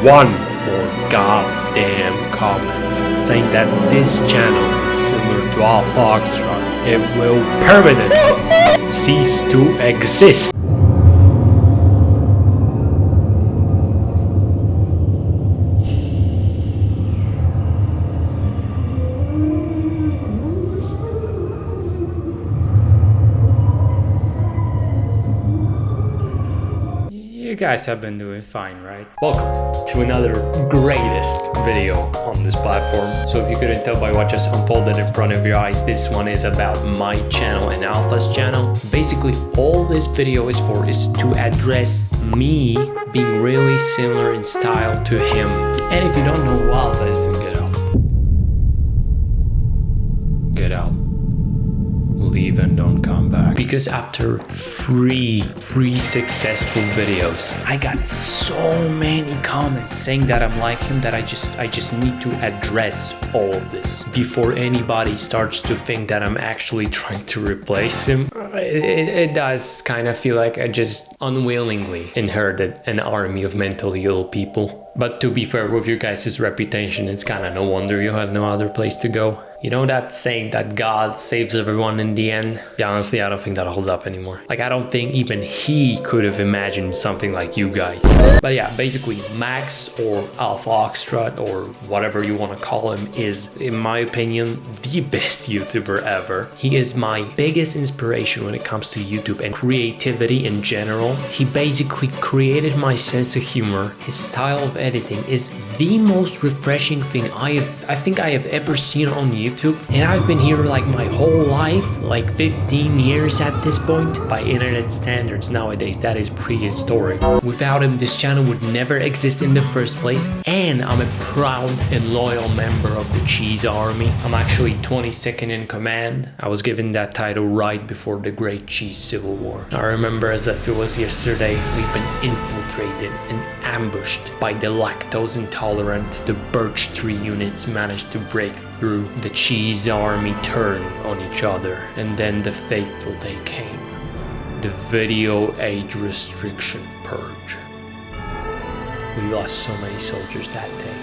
one more goddamn comment saying that this channel is similar to ALFAOXTROT, it will permanently cease to exist. You guys have been doing fine, right? Welcome to another greatest video on this platform. So if you couldn't tell by what just unfolded in front of your eyes, this one is about my channel and Alfa's channel. Basically, all this video is for is to address me being really similar in style to him. And if you don't know who Alfa is, then get out. Get out. Leave and don't come back. Because after three successful videos, I got so many comments saying that I'm like him, that I just need to address all of this before anybody starts to think that I'm actually trying to replace him. It does kind of feel like I just unwillingly inherited an army of mentally ill people. But to be fair, with your guys' reputation, it's kind of no wonder you had no other place to go. You know that saying that God saves everyone in the end? Yeah, honestly, I don't think that holds up anymore. Like, I don't think even he could have imagined something like you guys. But yeah, basically, Max or ALFAOXTROT or whatever you want to call him is, in my opinion, the best YouTuber ever. He is my biggest inspiration when it comes to YouTube and creativity in general. He basically created my sense of humor. His style of editing is the most refreshing thing I think I have ever seen on YouTube. And I've been here like my whole life, like 15 years at this point. By internet standards nowadays, that is prehistoric. Without him, this channel would never exist in the first place. And I'm a proud and loyal member of the Cheese Army. I'm actually 22nd in command. I was given that title right before the Great Cheese Civil War. I remember as if it was yesterday, we've been infiltrated and ambushed by the lactose intolerant. The birch tree units managed to break through. The Cheese Army turned on each other, and then the fateful day came. The video age restriction purge. We lost so many soldiers that day.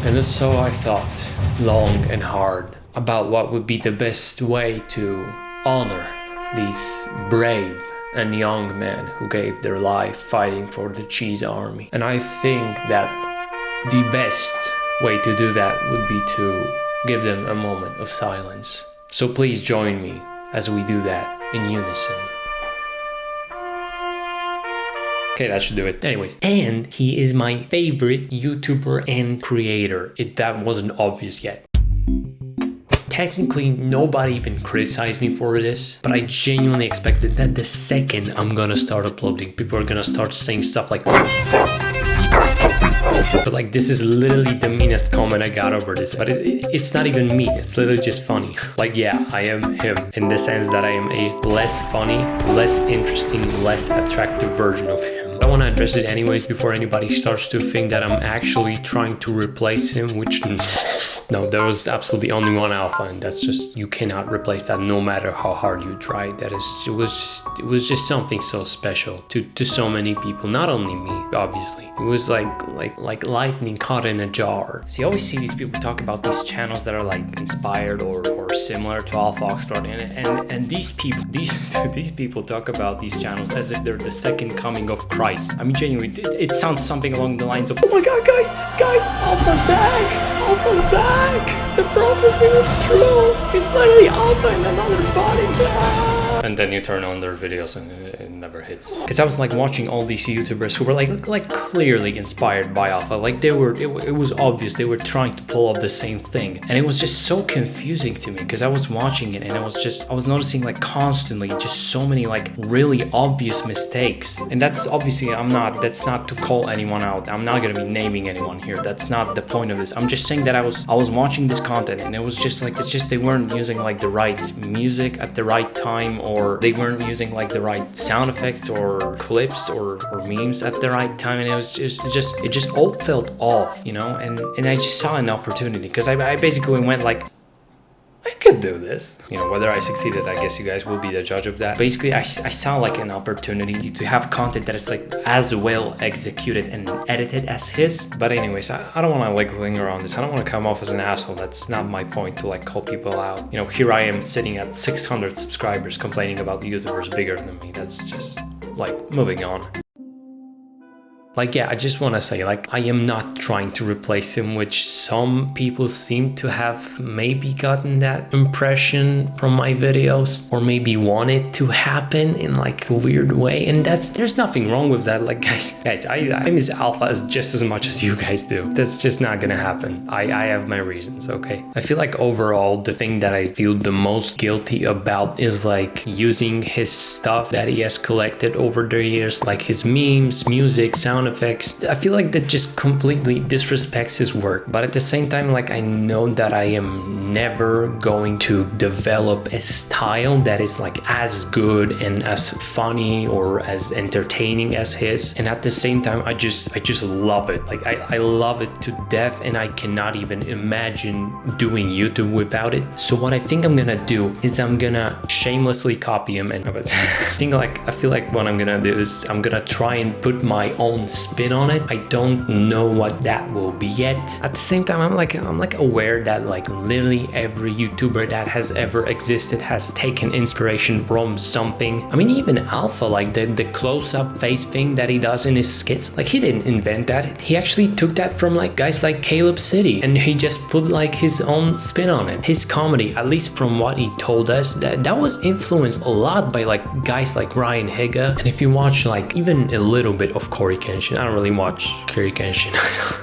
And so I thought long and hard about what would be the best way to honor these brave and young men who gave their life fighting for the Cheese Army. And I think that the best way to do that would be to give them a moment of silence. So please join me as we do that in unison. Okay, that should do it. Anyways, and he is my favorite YouTuber and creator, if that wasn't obvious yet. Technically, nobody even criticized me for this, but I genuinely expected that the second I'm gonna start uploading, people are gonna start saying stuff like, but like, this is literally the meanest comment I got over this. But it's not even mean, it's literally just funny. Like, yeah, I am him in the sense that I am a less funny, less interesting, less attractive version of him. I want to address it anyways before anybody starts to think that I'm actually trying to replace him, which no, there was absolutely only one Alpha, and that's just, you cannot replace that no matter how hard you try. It was just something so special to so many people, not only me, obviously. It was like lightning caught in a jar. So you always see these people talk about these channels that are like inspired or similar to ALFAOXTROT, and these people talk about these channels as if they're the second coming of Christ. I mean, genuinely, it sounds something along the lines of, oh my god, guys, Alpha's back! Alpha's back! The prophecy was true! It's literally Alpha in another body! And then you turn on their videos and it never hits. Because I was like watching all these YouTubers who were like clearly inspired by Alpha. Like it was obvious they were trying to pull off the same thing. And it was just so confusing to me because I was watching it and I was noticing like constantly just so many like really obvious mistakes. And that's obviously, that's not to call anyone out. I'm not gonna be naming anyone here. That's not the point of this. I'm just saying that I was watching this content and it was just like, it's just they weren't using like the right music at the right time, or they weren't using like the right sound effects or clips or memes at the right time, and it just all felt off, you know. And I just saw an opportunity because I basically went like, I could do this. You know, whether I succeeded, I guess you guys will be the judge of that. Basically, I saw like an opportunity to have content that is like as well executed and edited as his. But anyways, I don't want to like linger on this. I don't want to come off as an asshole. That's not my point, to like call people out. You know, here I am sitting at 600 subscribers complaining about YouTubers bigger than me. That's just like moving on. Like, yeah, I just want to say, like, I am not trying to replace him, which some people seem to have maybe gotten that impression from my videos, or maybe want it to happen in like a weird way. And there's nothing wrong with that. Like, guys, I miss Alpha as just as much as you guys do. That's just not gonna happen. I have my reasons, okay? I feel like overall, the thing that I feel the most guilty about is like using his stuff that he has collected over the years, like his memes, music, sound effects. I feel like that just completely disrespects his work. But at the same time, like, I know that I am never going to develop a style that is like as good and as funny or as entertaining as his. And at the same time, I just love it. Like, I love it to death, and I cannot even imagine doing YouTube without it. So what I think I'm gonna do is I'm gonna shamelessly copy him, and I feel like what I'm gonna do is I'm gonna try and put my own spin on it. I don't know what that will be yet. At the same time, I'm like aware that like literally every YouTuber that has ever existed has taken inspiration from something. I mean, even Alpha, like the close-up face thing that he does in his skits, like he didn't invent that. He actually took that from like guys like Caleb City, and he just put like his own spin on it. His comedy, at least from what he told us, that was influenced a lot by like guys like Ryan Higa. And if you watch like even a little bit of Corey Kenshin, I don't really watch Corey Kenshin.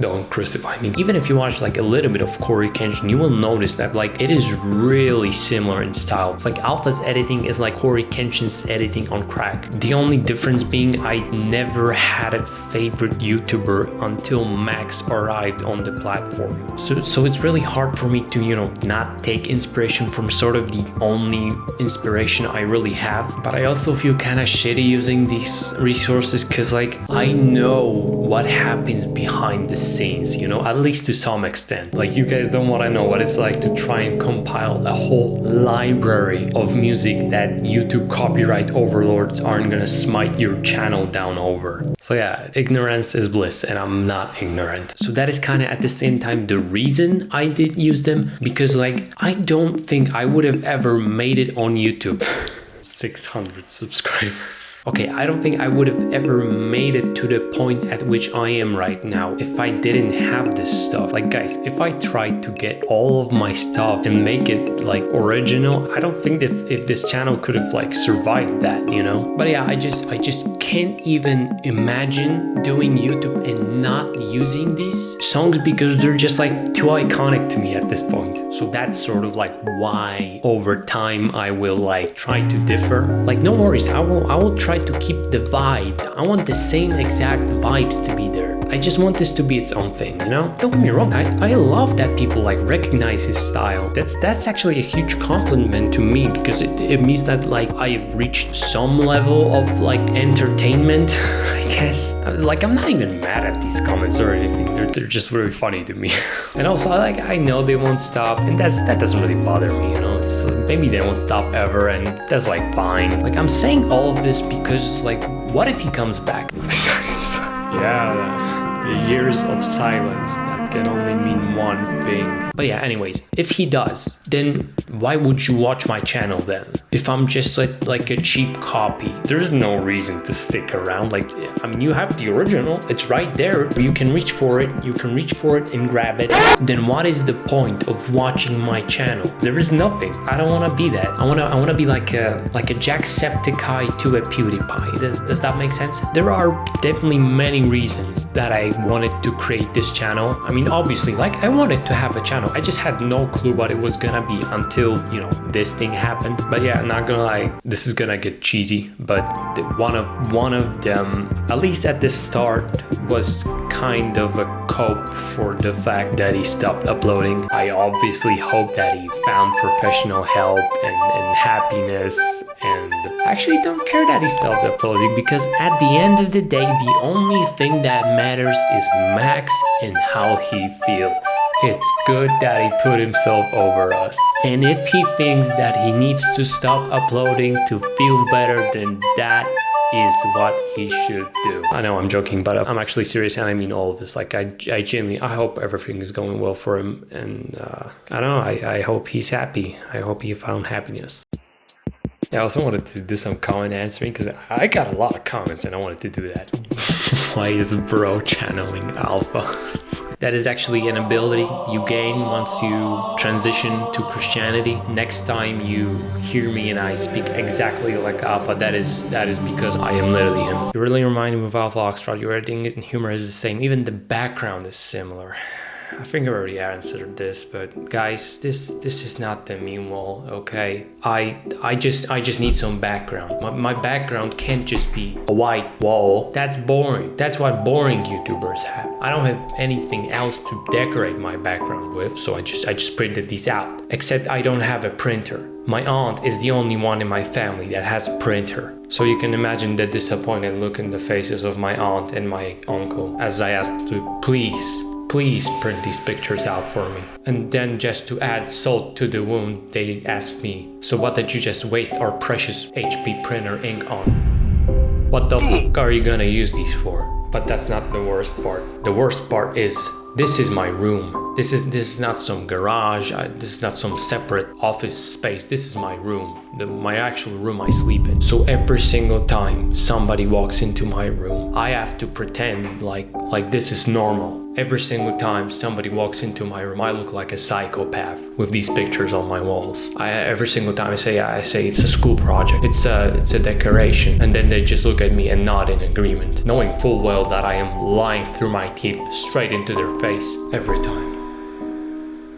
Don't crucify me. Even if you watch like a little bit of Corey Kenshin, you will notice that like it is really similar in style. It's like Alpha's editing is like Corey Kenshin's editing on crack. The only difference being I never had a favorite YouTuber until Max arrived on the platform. So it's really hard for me to, you know, not take inspiration from sort of the only inspiration I really have. But I also feel kind of shitty using these resources, because like I know what happens behind the scenes, you know, at least to some extent. Like, you guys don't want to know what it's like to try and compile a whole library of music that YouTube copyright overlords aren't gonna smite your channel down over. So yeah, ignorance is bliss, and I'm not ignorant. So that is kind of at the same time the reason I did use them, because like I don't think I would have ever made it on YouTube. 600 subscribers. Okay, I don't think I would have ever made it to the point at which I am right now if I didn't have this stuff. Like, guys, if I tried to get all of my stuff and make it like original, I don't think that if this channel could have like survived that, you know? But yeah, I just can't even imagine doing YouTube and not using these songs, because they're just like too iconic to me at this point. So that's sort of like why over time I will like try to differ. Like, no worries, I will try to keep the vibes. I want the same exact vibes to be there. I just want this to be its own thing, you know? Don't get me wrong, I love that people like recognize his style. That's actually a huge compliment to me, because it means that like I have reached some level of like entertainment, I guess. Like, I'm not even mad at these comments or anything. They're just really funny to me. And also, like, I know they won't stop, and that doesn't really bother me, you know? It's maybe they won't stop ever, and that's like fine. Like, I'm saying all of this because like, what if he comes back? Yeah, the years of silence that can only mean one thing. But yeah, anyways, if he does, then why would you watch my channel then? If I'm just like a cheap copy, there's no reason to stick around. Like, I mean, you have the original, it's right there. You can reach for it, and grab it. Then what is the point of watching my channel? There is nothing. I don't want to be that. I want to be like a Jacksepticeye to a PewDiePie. Does that make sense? There are definitely many reasons that I wanted to create this channel. I mean, obviously, like, I wanted to have a channel. I just had no clue what it was gonna be until, you know, this thing happened. But yeah, not gonna lie, this is gonna get cheesy, but one of them, at least at the start, was kind of a cope for the fact that he stopped uploading. I obviously hope that he found professional help and happiness, and I actually don't care that he stopped uploading, because at the end of the day, the only thing that matters is Max and how he feels. It's good that he put himself over us. And if he thinks that he needs to stop uploading to feel better, then that is what he should do. I know I'm joking, but I'm actually serious, and I mean all of this. Like, I genuinely, I hope everything is going well for him, and I don't know, I hope he's happy. I hope he found happiness. Yeah, I also wanted to do some comment answering because I got a lot of comments and I wanted to do that. Why is bro channeling Alpha? That is actually an ability you gain once you transition to Christianity. Next time you hear me and I speak exactly like Alpha, that is because I am literally him. You really remind me of ALFAOXTROT. Your editing and humor is the same. Even the background is similar. I think I already answered this, but guys, this is not the meme wall, okay? I just need some background. My background can't just be a white wall. That's boring. That's what boring YouTubers have. I don't have anything else to decorate my background with, so I just printed these out. Except I don't have a printer. My aunt is the only one in my family that has a printer. So you can imagine the disappointed look in the faces of my aunt and my uncle as I asked to please print these pictures out for me. And then just to add salt to the wound, they asked me, so what did you just waste our precious HP printer ink on? What the fuck are you gonna use these for? But that's not the worst part. The worst part is, this is my room. This is not some garage. This is not some separate office space. This is my room, my actual room I sleep in. So every single time somebody walks into my room, I have to pretend like this is normal. Every single time somebody walks into my room, I look like a psychopath with these pictures on my walls. Every single time I say it's a school project, it's a decoration, and then they just look at me and nod in agreement, knowing full well that I am lying through my teeth straight into their face every time.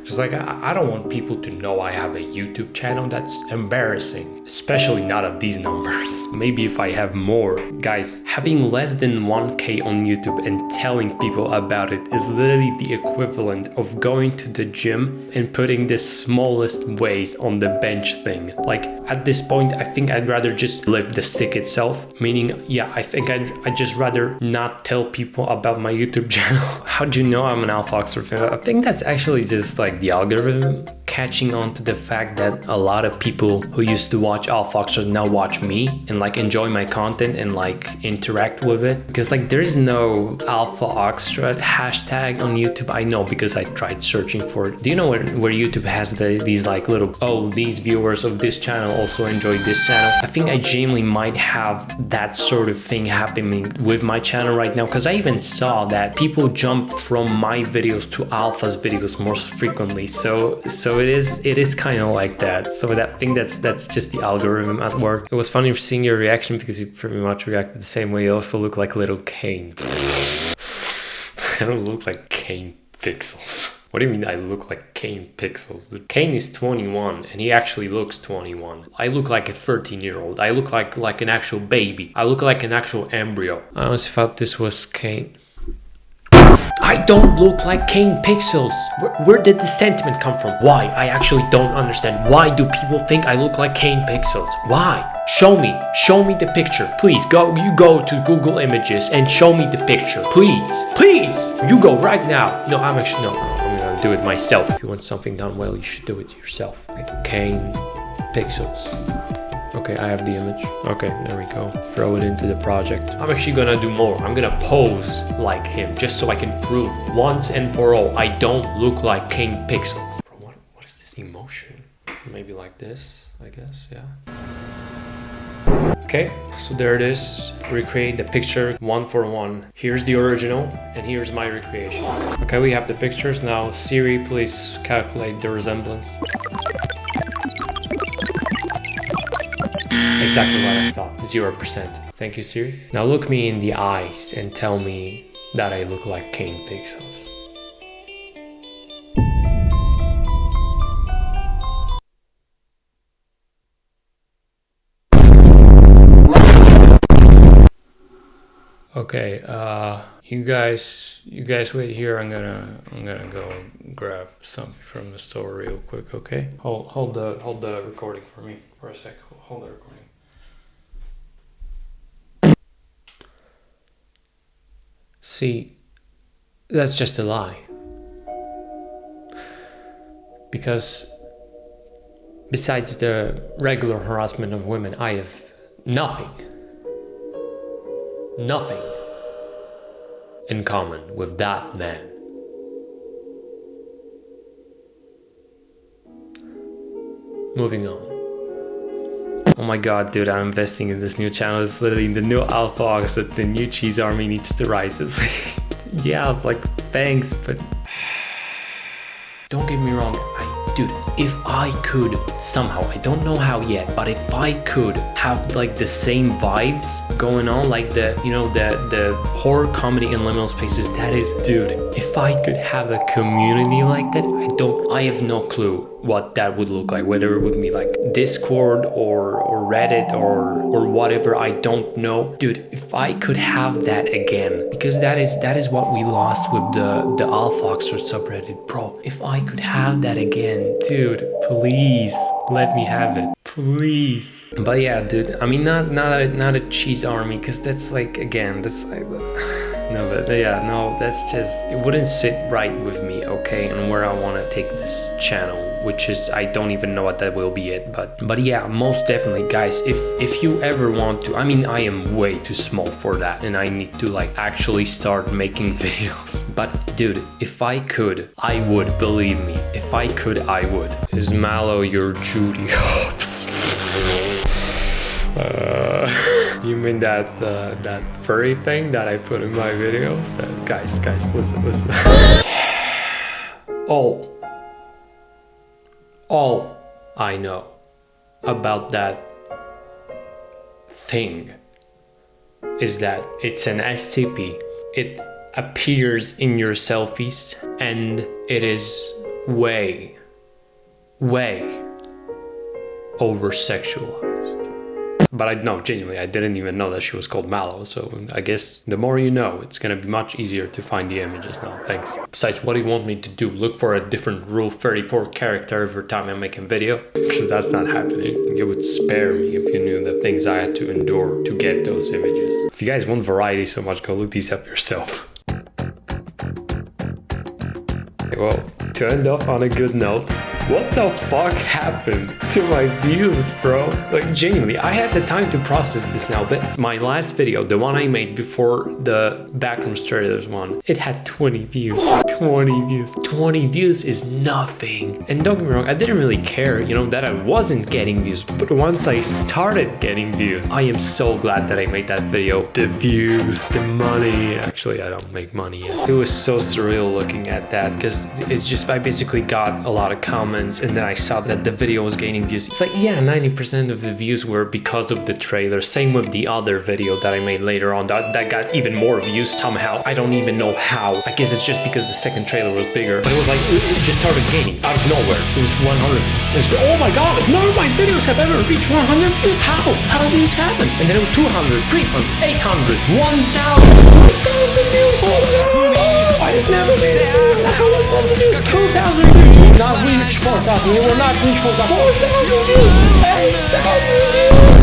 Because like, I don't want people to know I have a YouTube channel. That's embarrassing, especially not at these numbers. Maybe if I have more. Guys, having less than 1K on YouTube and telling people about it is literally the equivalent of going to the gym and putting the smallest weights on the bench thing. Like, at this point, I think I'd rather just lift the stick itself. Meaning, yeah, I think I'd just rather not tell people about my YouTube channel. How do you know I'm an ALFAOXTROT fan? I think that's actually just like the algorithm catching on to the fact that a lot of people who used to watch ALFAOXTROT now watch me and like enjoy my content and like interact with it. Because like there is no ALFAOXTROT hashtag on YouTube. I know because I tried searching for it. Do you know where YouTube has these like little, oh, these viewers of this channel also enjoy this channel? I think I genuinely might have that sort of thing happening with my channel right now, because I even saw that people jump from my videos to Alpha's videos more frequently. So it is kind of like that. So that thing that's just the algorithm at work. It was funny seeing your reaction because you pretty much reacted the same way. You also look like little Kane. I don't look like Kane Pixels. What do you mean I look like Kane Pixels? Dude, Kane is 21 and he actually looks 21. I look like a 13-year-old. I look like an actual baby. I look like an actual embryo. I honestly thought this was Kane. I don't look like Kane Pixels. Where did the sentiment come from? Why? I actually don't understand. Why do people think I look like Kane Pixels? Why? Show me the picture. Please you go to Google Images and show me the picture. Please, you go right now. No, I'm gonna do it myself. If you want something done well, you should do it yourself. Okay. Kane Pixels. Okay, I have the image. Okay, there we go. Throw it into the project. I'm actually gonna do more. I'm gonna pose like him just so I can prove once and for all I don't look like King Pixels. Bro, what is this emotion? Maybe like this, I guess, yeah. Okay, so there it is. Recreate the picture one for one. Here's the original and here's my recreation. Okay, we have the pictures. Now Siri, please calculate the resemblance. Exactly what I thought, 0%. Thank you, Siri. Now look me in the eyes and tell me that I look like Kane Pixels. Okay, you guys wait here. I'm gonna go grab something from the store real quick. Okay, hold the recording for me for a sec. Hold the recording. See, that's just a lie. Because besides the regular harassment of women, I have nothing in common with that man. Moving on. Oh my god, dude, I'm investing in this new channel. It's literally the new Alpha Oxford, the new cheese army needs to rise. It's like, yeah, like, thanks, but don't get me wrong, dude, if I could somehow, I don't know how yet, but if I could have like the same vibes going on, like the, you know, the horror comedy in liminal spaces, that is, dude, if I could have a community like that, I have no clue what that would look like, whether it would be like Discord or Reddit or whatever, I don't know. Dude, if I could have that again, because that is what we lost with the AlfaOxTROT subreddit, bro. If I could have that again, dude, please let me have it, please. But yeah, dude, I mean, not a cheese army, because that's like, again, that's like no, but yeah, no, that's just, it wouldn't sit right with me, okay, and where I want to take this channel, which is, I don't even know what that will be yet, but yeah, most definitely, guys, if you ever want to, I mean, I am way too small for that, and I need to like actually start making videos, but dude, if I could, I would, believe me, if I could, I would. Is Mallow your Judy Hopps? You mean that furry thing that I put in my videos? Guys, listen. All I know about that thing is that it's an STP. It appears in your selfies and it is way over sexualized. But genuinely, I didn't even know that she was called Mallow, so I guess the more you know, it's gonna be much easier to find the images now, thanks. Besides, what do you want me to do? Look for a different Rule 34 character every time I make a video? Because that's not happening. It would spare me if you knew the things I had to endure to get those images. If you guys want variety so much, go look these up yourself. Well, to end off on a good note, what the fuck happened to my views, bro? Like, genuinely, I had the time to process this now, but my last video, the one I made before the Backrooms Trailers one, it had 20 views. 20 views. 20 views is nothing. And don't get me wrong, I didn't really care, you know, that I wasn't getting views, but once I started getting views, I am so glad that I made that video. The views, the money. Actually, I don't make money yet. It was so surreal looking at that, because it's just, I basically got a lot of comments, and then I saw that the video was gaining views. It's like, yeah, 90% of the views were because of the trailer. Same with the other video that I made later on that got even more views somehow. I don't even know how. I guess it's just because the second trailer was bigger, but it was like, it just started gaining out of nowhere. It was 100 views. It's, oh my god, none of my videos have ever reached 100 views. How did this happen? And then it was 200, 300, 800, 1,000 views. Oh, I have never made it. 2,000 views. We will not reach 4,000. We will not reach 4,000. 4,000 views. 8,000 views.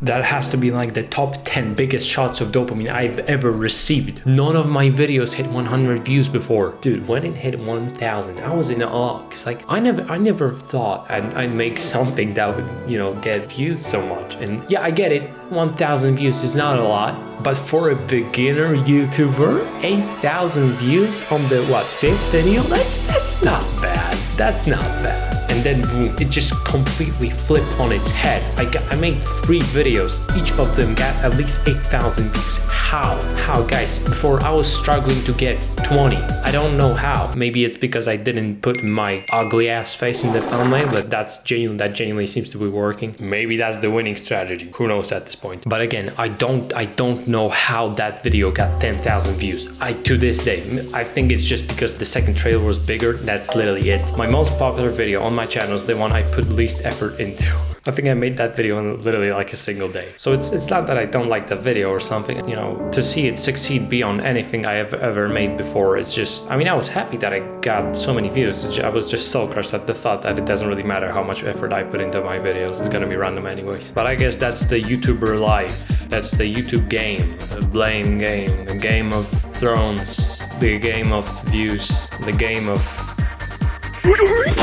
That has to be like the top 10 biggest shots of dopamine I've ever received. None of my videos hit 100 views before. Dude, when it hit 1,000, I was in awe. Cause like, I never thought I'd make something that would, you know, get views so much. And yeah, I get it. 1,000 views is not a lot, but for a beginner YouTuber, 8,000 views on the, what, 5th video? That's not bad. That's not bad. And then boom, it just completely flipped on its head. I made 3 videos. Each of them got at least 8,000 views. How, guys? Before I was struggling to get 20. I don't know how. Maybe it's because I didn't put my ugly ass face in the thumbnail, but that genuinely seems to be working. Maybe that's the winning strategy. Who knows at this point? But again, I don't know how that video got 10,000 views. To this day, I think it's just because the second trailer was bigger. That's literally it. My most popular video on my channel is the one I put least effort into. I think I made that video in literally like a single day. So it's not that I don't like the video or something, you know, to see it succeed beyond anything I have ever made before. It's just, I mean, I was happy that I got so many views. I was just so crushed at the thought that it doesn't really matter how much effort I put into my videos. It's gonna be random anyways. But I guess that's the YouTuber life. That's the YouTube game, the blame game, the Game of Thrones, the game of views, the game of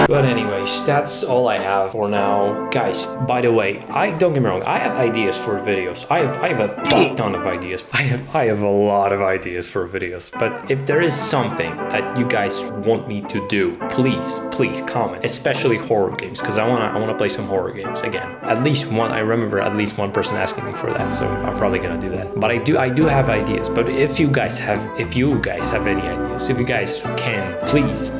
But anyways, that's all I have for now. Guys, by the way, don't get me wrong, I have ideas for videos. I have a fuck ton of ideas. I have a lot of ideas for videos. But if there is something that you guys want me to do, please comment. Especially horror games, because I wanna play some horror games again. At least one. I remember at least one person asking me for that, so I'm probably gonna do that. But I do have ideas. But if you guys have any ideas, if you guys can, please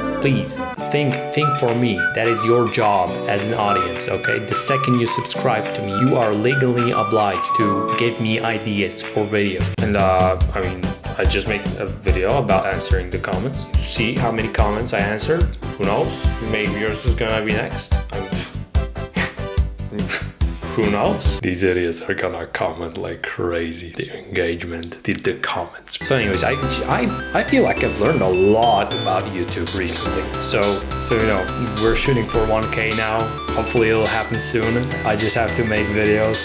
think for me. That is your job as an audience, okay? The second you subscribe to me, you are legally obliged to give me ideas for videos. And I mean, I just make a video about answering the comments. See how many comments I answered. Who knows? Maybe yours is gonna be next. Who knows? These idiots are gonna comment like crazy. The engagement, the comments. So anyways, I feel like I've learned a lot about YouTube recently. So you know, we're shooting for 1K now. Hopefully it'll happen soon. I just have to make videos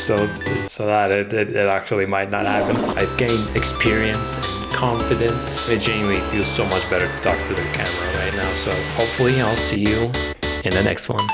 so that it actually might not happen. I've gained experience and confidence. It genuinely feels so much better to talk to the camera right now. So hopefully I'll see you in the next one.